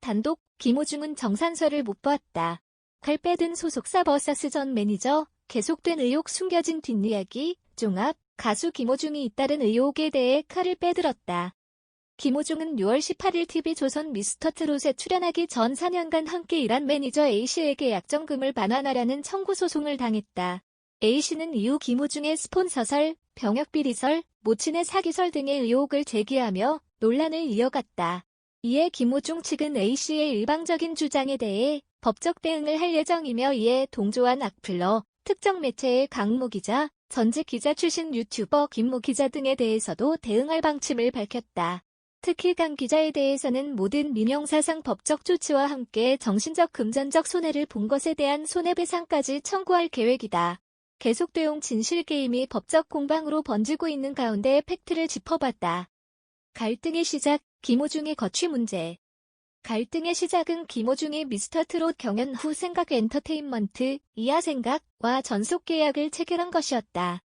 단독, 김호중은 정산서를 못 보았다. 칼 빼든 소속사 버사스 전 매니저, 계속된 의혹 숨겨진 뒷이야기, 종합, 가수 김호중이 잇따른 의혹에 대해 칼을 빼들었다. 김호중은 6월 18일 TV조선 미스터트롯에 출연하기 전 4년간 함께 일한 매니저 A씨에게 약정금을 반환하라는 청구 소송을 당했다. A씨는 이후 김호중의 스폰서설, 병역비리설, 모친의 사기설 등의 의혹을 제기하며 논란을 이어갔다. 이에 김호중 측은 A씨의 일방적인 주장에 대해 법적 대응을 할 예정이며 이에 동조한 악플러, 특정 매체의 강모 기자, 전직 기자 출신 유튜버 김모 기자 등에 대해서도 대응할 방침을 밝혔다. 특히 강 기자에 대해서는 모든 민형사상 법적 조치와 함께 정신적 금전적 손해를 본 것에 대한 손해배상까지 청구할 계획이다. 계속되온 진실게임이 법적 공방으로 번지고 있는 가운데 팩트를 짚어봤다. 갈등의 시작, 김호중의 거취 문제. 갈등의 시작은 김호중이 미스터트롯 경연 후 생각엔터테인먼트, 이하생각과 전속계약을 체결한 것이었다.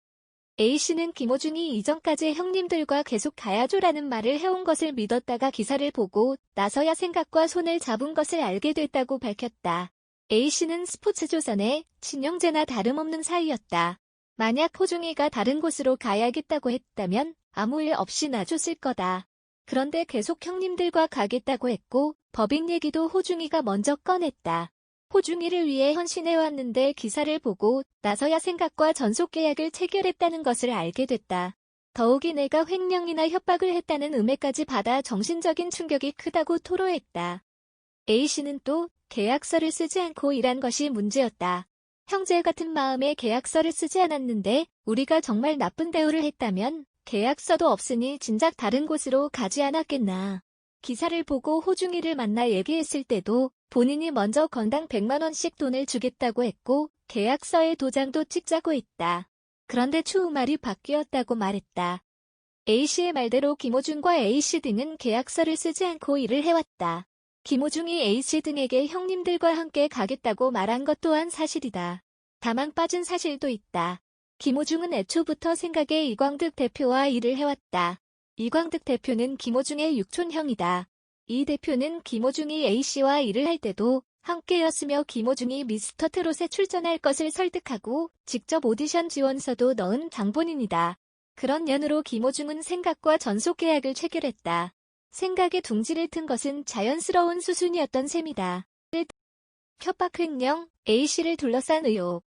A씨는 김호중이 이전까지 형님들과 계속 가야죠라는 말을 해온 것을 믿었다가 기사를 보고 나서야 생각과 손을 잡은 것을 알게 됐다고 밝혔다. A씨는 스포츠조선의 친형제나 다름없는 사이였다. 만약 호중이가 다른 곳으로 가야겠다고 했다면 아무 일 없이 놔줬을 거다. 그런데 계속 형님들과 가겠다고 했고 법인 얘기도 호중이가 먼저 꺼냈다. 호중이를 위해 헌신해왔는데 기사를 보고 나서야 생각과 전속계약을 체결했다는 것을 알게 됐다. 더욱이 내가 횡령이나 협박을 했다는 음해까지 받아 정신적인 충격이 크다고 토로했다. A씨는 또 계약서를 쓰지 않고 일한 것이 문제였다. 형제 같은 마음에 계약서를 쓰지 않았는데 우리가 정말 나쁜 대우를 했다면 계약서도 없으니 진작 다른 곳으로 가지 않았겠나. 기사를 보고 호중이를 만나 얘기했을 때도 본인이 먼저 건당 100만 원씩 돈을 주겠다고 했고 계약서에 도장도 찍자고 했다. 그런데 추후 말이 바뀌었다고 말했다. A씨의 말대로 김호중과 A씨 등은 계약서를 쓰지 않고 일을 해왔다. 김호중이 A씨 등에게 형님들과 함께 가겠다고 말한 것 또한 사실이다. 다만 빠진 사실도 있다. 김호중은 애초부터 생각에 이광득 대표와 일을 해왔다. 이광득 대표는 김호중의 육촌형이다. 이 대표는 김호중이 A씨와 일을 할 때도 함께였으며 김호중이 미스터트롯에 출전할 것을 설득하고 직접 오디션 지원서도 넣은 장본인이다. 그런 연으로 김호중은 생각과 전속계약을 체결했다. 생각에 둥지를 튼 것은 자연스러운 수순이었던 셈이다. 협박 횡령, A씨를 둘러싼 의혹.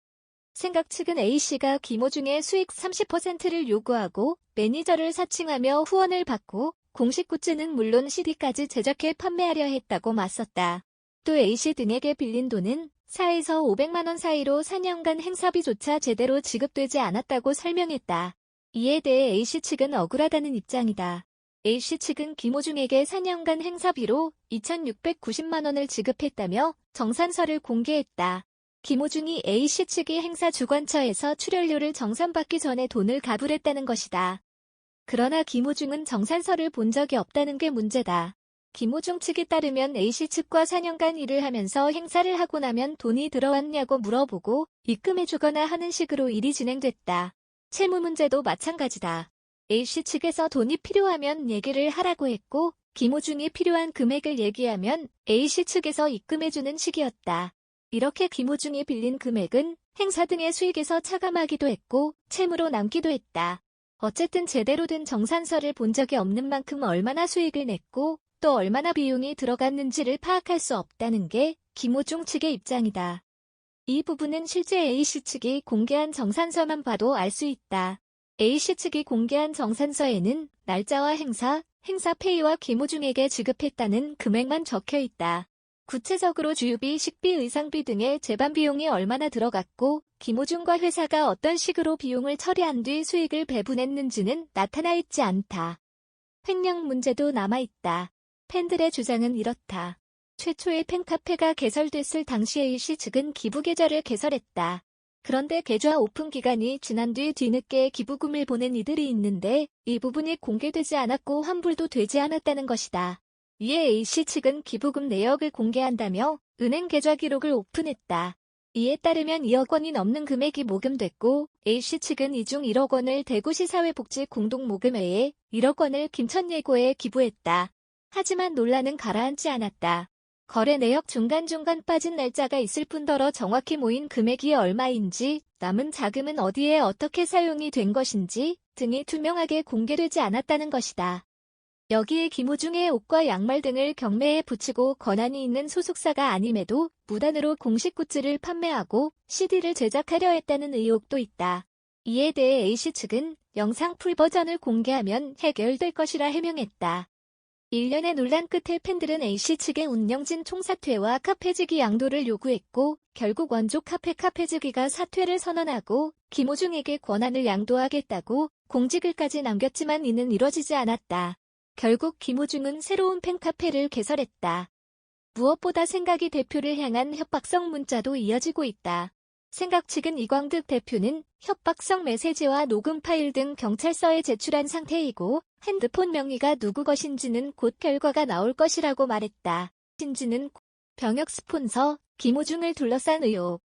생각 측은 A씨가 김호중의 수익 30%를 요구하고 매니저를 사칭하며 후원을 받고 공식 굿즈는 물론 CD까지 제작해 판매하려 했다고 맞섰다. 또 A씨 등에게 빌린 돈은 4에서 500만 원 사이로 4년간 행사비조차 제대로 지급되지 않았다고 설명했다. 이에 대해 A씨 측은 억울하다는 입장이다. A씨 측은 김호중에게 4년간 행사비로 2,690만 원을 지급했다며 정산서를 공개했다. 김호중이 A씨 측이 행사 주관처에서 출연료를 정산받기 전에 돈을 가불했다는 것이다. 그러나 김호중은 정산서를 본 적이 없다는 게 문제다. 김호중 측에 따르면 A씨 측과 4년간 일을 하면서 행사를 하고 나면 돈이 들어왔냐고 물어보고 입금해주거나 하는 식으로 일이 진행됐다. 채무 문제도 마찬가지다. A씨 측에서 돈이 필요하면 얘기를 하라고 했고 김호중이 필요한 금액을 얘기하면 A씨 측에서 입금해주는 식이었다. 이렇게 김호중이 빌린 금액은 행사 등의 수익에서 차감하기도 했고 채무로 남기도 했다. 어쨌든 제대로 된 정산서를 본 적이 없는 만큼 얼마나 수익을 냈고 또 얼마나 비용이 들어갔는지를 파악할 수 없다는 게 김호중 측의 입장이다. 이 부분은 실제 A씨 측이 공개한 정산서만 봐도 알 수 있다. A씨 측이 공개한 정산서에는 날짜와 행사 페이와 김호중에게 지급했다는 금액만 적혀 있다. 구체적으로 주유비, 식비, 의상비 등의 제반 비용이 얼마나 들어갔고 김호중과 회사가 어떤 식으로 비용을 처리한 뒤 수익을 배분했는지는 나타나 있지 않다. 횡령 문제도 남아있다. 팬들의 주장은 이렇다. 최초의 팬카페가 개설됐을 당시 A씨 측은 기부계좌를 개설했다. 그런데 계좌 오픈 기간이 지난 뒤 뒤늦게 기부금을 보낸 이들이 있는데 이 부분이 공개되지 않았고 환불도 되지 않았다는 것이다. 이에 A씨 측은 기부금 내역을 공개한다며 은행 계좌 기록을 오픈했다. 이에 따르면 2억 원이 넘는 금액이 모금됐고 A씨 측은 이 중 1억 원을 대구시 사회복지공동모금회에 1억 원을 김천예고에 기부했다. 하지만 논란은 가라앉지 않았다. 거래 내역 중간중간 빠진 날짜가 있을 뿐더러 정확히 모인 금액이 얼마인지, 남은 자금은 어디에 어떻게 사용이 된 것인지 등이 투명하게 공개되지 않았다는 것이다. 여기에 김호중의 옷과 양말 등을 경매에 붙이고 권한이 있는 소속사가 아님에도 무단으로 공식 굿즈를 판매하고 CD를 제작하려 했다는 의혹도 있다. 이에 대해 A씨 측은 영상 풀버전을 공개하면 해결될 것이라 해명했다. 일련의 논란 끝에 팬들은 A씨 측의 운영진 총사퇴와 카페지기 양도를 요구했고 결국 원조 카페지기가 사퇴를 선언하고 김호중에게 권한을 양도하겠다고 공지글까지 남겼지만 이는 이뤄지지 않았다. 결국 김호중은 새로운 팬카페를 개설했다. 무엇보다 생각이 대표를 향한 협박성 문자도 이어지고 있다. 생각 측은 이광득 대표는 협박성 메시지와 녹음 파일 등 경찰서에 제출한 상태이고 핸드폰 명의가 누구 것인지는 곧 결과가 나올 것이라고 말했다. 신지는 병역 스폰서 김호중을 둘러싼 의혹.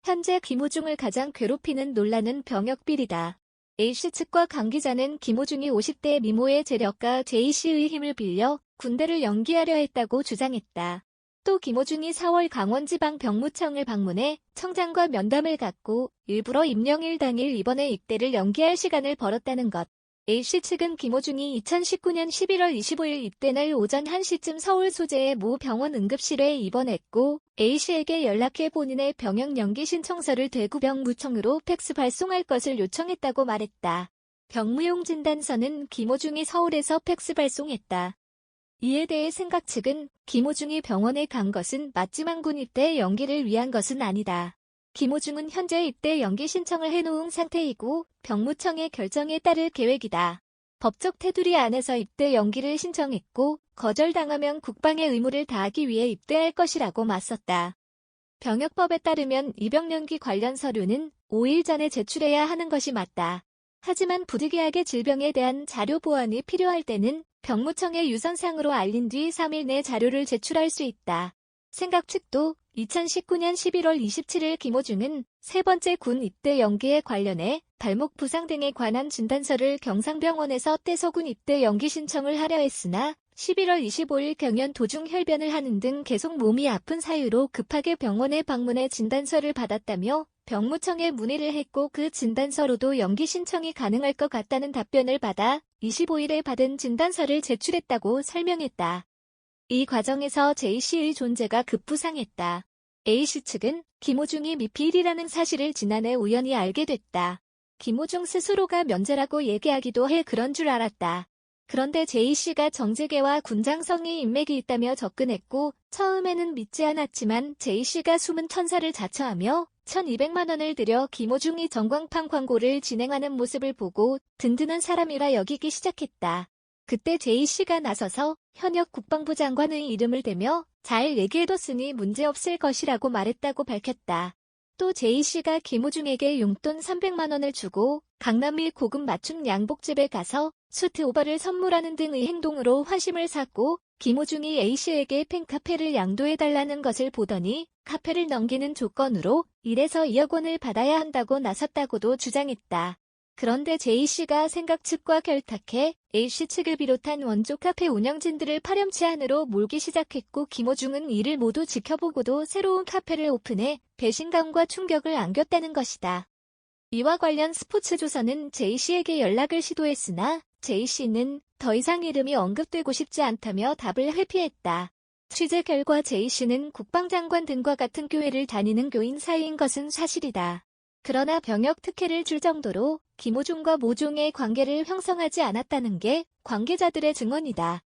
현재 김호중을 가장 괴롭히는 논란은 병역 비리다. A씨 측과 관계자는 김호중이 50대 미모의 재력가 J씨의 힘을 빌려 군대를 연기하려 했다고 주장했다. 또 김호중이 4월 강원지방병무청을 방문해 청장과 면담을 갖고 일부러 임명일 당일 입원해 입대를 연기할 시간을 벌었다는 것. A씨 측은 김호중이 2019년 11월 25일 입대 날 오전 1시쯤 서울 소재의 모 병원 응급실에 입원했고 A씨에게 연락해 본인의 병역 연기 신청서를 대구병무청으로 팩스 발송할 것을 요청했다고 말했다. 병무용 진단서는 김호중이 서울에서 팩스 발송했다. 이에 대해 생각 측은 김호중이 병원에 간 것은 맞지만 군 입대 연기를 위한 것은 아니다. 김호중은 현재 입대 연기 신청을 해놓은 상태이고 병무청의 결정에 따를 계획이다. 법적 테두리 안에서 입대 연기를 신청했고 거절당하면 국방의 의무를 다하기 위해 입대할 것이라고 맞섰다. 병역법에 따르면 입영 연기 관련 서류는 5일 전에 제출해야 하는 것이 맞다. 하지만 부득이하게 질병에 대한 자료 보완이 필요할 때는 병무청에 유선상으로 알린 뒤 3일 내 자료를 제출할 수 있다. 생각 측도 2019년 11월 27일 김호중은 세 번째 군 입대 연기에 관련해 발목 부상 등에 관한 진단서를 경상병원에서 떼서 군 입대 연기 신청을 하려 했으나 11월 25일 경연 도중 혈변을 하는 등 계속 몸이 아픈 사유로 급하게 병원에 방문해 진단서를 받았다며 병무청에 문의를 했고 그 진단서로도 연기 신청이 가능할 것 같다는 답변을 받아 25일에 받은 진단서를 제출했다고 설명했다. 이 과정에서 J씨의 존재가 급부상했다. A씨 측은 김호중이 미필이라는 사실을 지난해 우연히 알게 됐다. 김호중 스스로가 면제라고 얘기하기도 해 그런 줄 알았다. 그런데 J씨가 정재계와 군장성이 인맥이 있다며 접근했고 처음에는 믿지 않았지만 J씨가 숨은 천사를 자처하며 1,200만 원을 들여 김호중이 전광판 광고를 진행하는 모습을 보고 든든한 사람이라 여기기 시작했다. 그때 J씨가 나서서 현역 국방부 장관의 이름을 대며 잘 얘기해뒀으니 문제없을 것이라고 말했다고 밝혔다. 또 J씨가 김호중에게 용돈 300만 원을 주고 강남 일 고급 맞춤 양복집에 가서 수트 오버를 선물하는 등의 행동으로 화심을 샀고 김호중이 A씨에게 팬카페를 양도해달라는 것을 보더니 카페를 넘기는 조건으로 1에서 2억 원을 받아야 한다고 나섰다고도 주장했다. 그런데 J씨가 생각 측과 결탁해 A씨 측을 비롯한 원조 카페 운영진들을 파렴치 안으로 몰기 시작했고 김호중은 이를 모두 지켜보고도 새로운 카페를 오픈해 배신감과 충격을 안겼다는 것이다. 이와 관련 스포츠조선은 J씨에게 연락을 시도했으나 J씨는 더 이상 이름이 언급되고 싶지 않다며 답을 회피했다. 취재 결과 J씨는 국방장관 등과 같은 교회를 다니는 교인 사이인 것은 사실이다. 그러나 병역 특혜를 줄 정도로 김호중과 모종의 관계를 형성하지 않았다는 게 관계자들의 증언이다.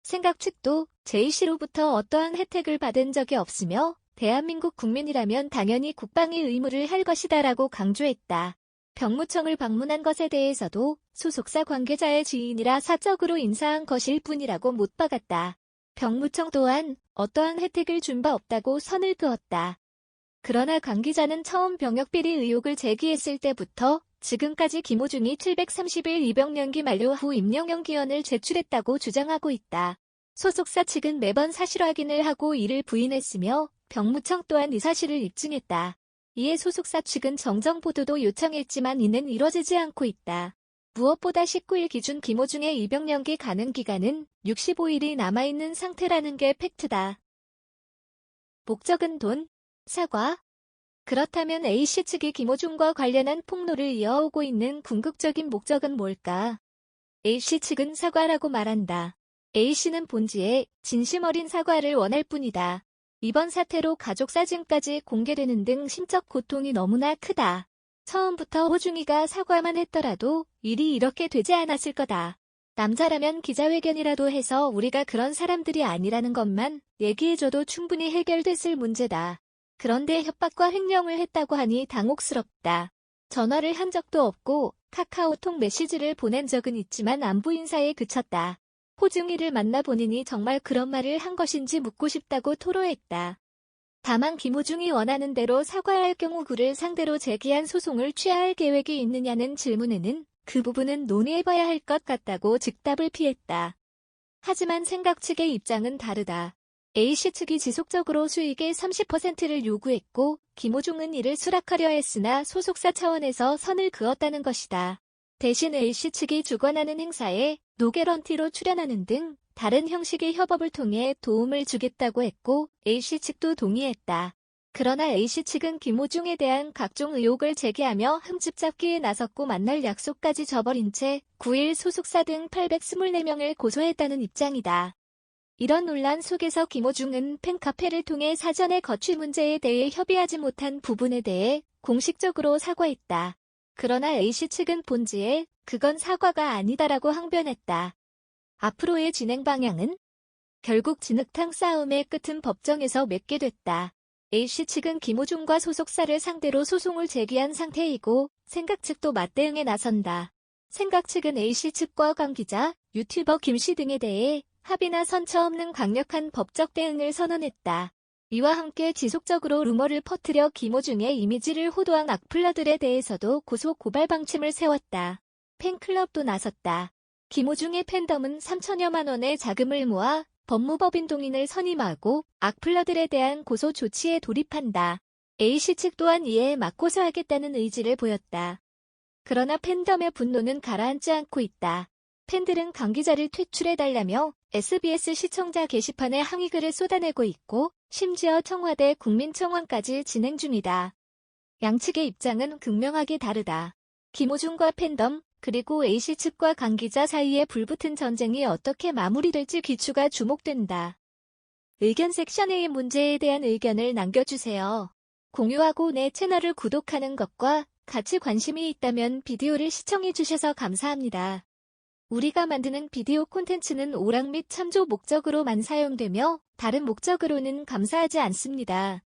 생각 측도 J씨로부터 어떠한 혜택을 받은 적이 없으며 대한민국 국민이라면 당연히 국방의 의무를 할 것이다라고 강조했다. 병무청을 방문한 것에 대해서도 소속사 관계자의 지인이라 사적으로 인사한 것일 뿐이라고 못 박았다. 병무청 또한 어떠한 혜택을 준 바 없다고 선을 그었다. 그러나 관계자는 처음 병역비리 의혹을 제기했을 때부터 지금까지 김호중이 730일 입영연기 만료 후 임명연기원을 제출했다고 주장하고 있다. 소속사 측은 매번 사실 확인을 하고 이를 부인했으며 병무청 또한 이 사실을 입증했다. 이에 소속사 측은 정정 보도도 요청했지만 이는 이뤄지지 않고 있다. 무엇보다 19일 기준 김호중의 입영연기 가능 기간은 65일이 남아있는 상태라는 게 팩트다. 목적은 돈, 사과. 그렇다면 A씨 측이 김호중과 관련한 폭로를 이어오고 있는 궁극적인 목적은 뭘까? A씨 측은 사과라고 말한다. A씨는 본지에 진심 어린 사과를 원할 뿐이다. 이번 사태로 가족 사진까지 공개되는 등 심적 고통이 너무나 크다. 처음부터 호중이가 사과만 했더라도 일이 이렇게 되지 않았을 거다. 남자라면 기자회견이라도 해서 우리가 그런 사람들이 아니라는 것만 얘기해줘도 충분히 해결됐을 문제다. 그런데 협박과 횡령을 했다고 하니 당혹스럽다. 전화를 한 적도 없고 카카오톡 메시지를 보낸 적은 있지만 안부 인사에 그쳤다. 호중이를 만나 본인이 정말 그런 말을 한 것인지 묻고 싶다고 토로했다. 다만 김호중이 원하는 대로 사과할 경우 그를 상대로 제기한 소송을 취하할 계획이 있느냐는 질문에는 그 부분은 논의해봐야 할 것 같다고 즉답을 피했다. 하지만 생각 측의 입장은 다르다. A씨 측이 지속적으로 수익의 30%를 요구했고 김호중은 이를 수락하려 했으나 소속사 차원에서 선을 그었다는 것이다. 대신 A씨 측이 주관하는 행사에 노개런티로 출연하는 등 다른 형식의 협업을 통해 도움을 주겠다고 했고 A씨 측도 동의했다. 그러나 A씨 측은 김호중에 대한 각종 의혹을 제기하며 흠집 잡기에 나섰고 만날 약속까지 저버린 채 9일 소속사 등 824명을 고소했다는 입장이다. 이런 논란 속에서 김호중은 팬카페를 통해 사전에 거취 문제에 대해 협의하지 못한 부분에 대해 공식적으로 사과했다. 그러나 A씨 측은 본지에 그건 사과가 아니다라고 항변했다. 앞으로의 진행 방향은? 결국 진흙탕 싸움의 끝은 법정에서 맺게 됐다. A씨 측은 김호중과 소속사를 상대로 소송을 제기한 상태이고 생각 측도 맞대응에 나선다. 생각 측은 A씨 측과 관계자, 유튜버 김씨 등에 대해 합의나 선처 없는 강력한 법적 대응을 선언했다. 이와 함께 지속적으로 루머를 퍼뜨려 김호중의 이미지를 호도한 악플러들에 대해서도 고소 고발 방침을 세웠다. 팬클럽도 나섰다. 김호중의 팬덤은 3천여만 원의 자금을 모아 법무법인 동인을 선임하고 악플러들에 대한 고소 조치에 돌입한다. A씨 측 또한 이에 맞고소하겠다는 의지를 보였다. 그러나 팬덤의 분노는 가라앉지 않고 있다. 팬들은 관계자를 퇴출해달라며 SBS 시청자 게시판에 항의글을 쏟아내고 있고 심지어 청와대 국민청원까지 진행 중이다. 양측의 입장은 극명하게 다르다. 김호중과 팬덤 그리고 A씨 측과 관계자 사이에 불붙은 전쟁이 어떻게 마무리될지 귀추가 주목된다. 의견 섹션에 이 문제에 대한 의견을 남겨주세요. 공유하고 내 채널을 구독하는 것과 같이 관심이 있다면 비디오를 시청해주셔서 감사합니다. 우리가 만드는 비디오 콘텐츠는 오락 및 참조 목적으로만 사용되며 다른 목적으로는 감사하지 않습니다.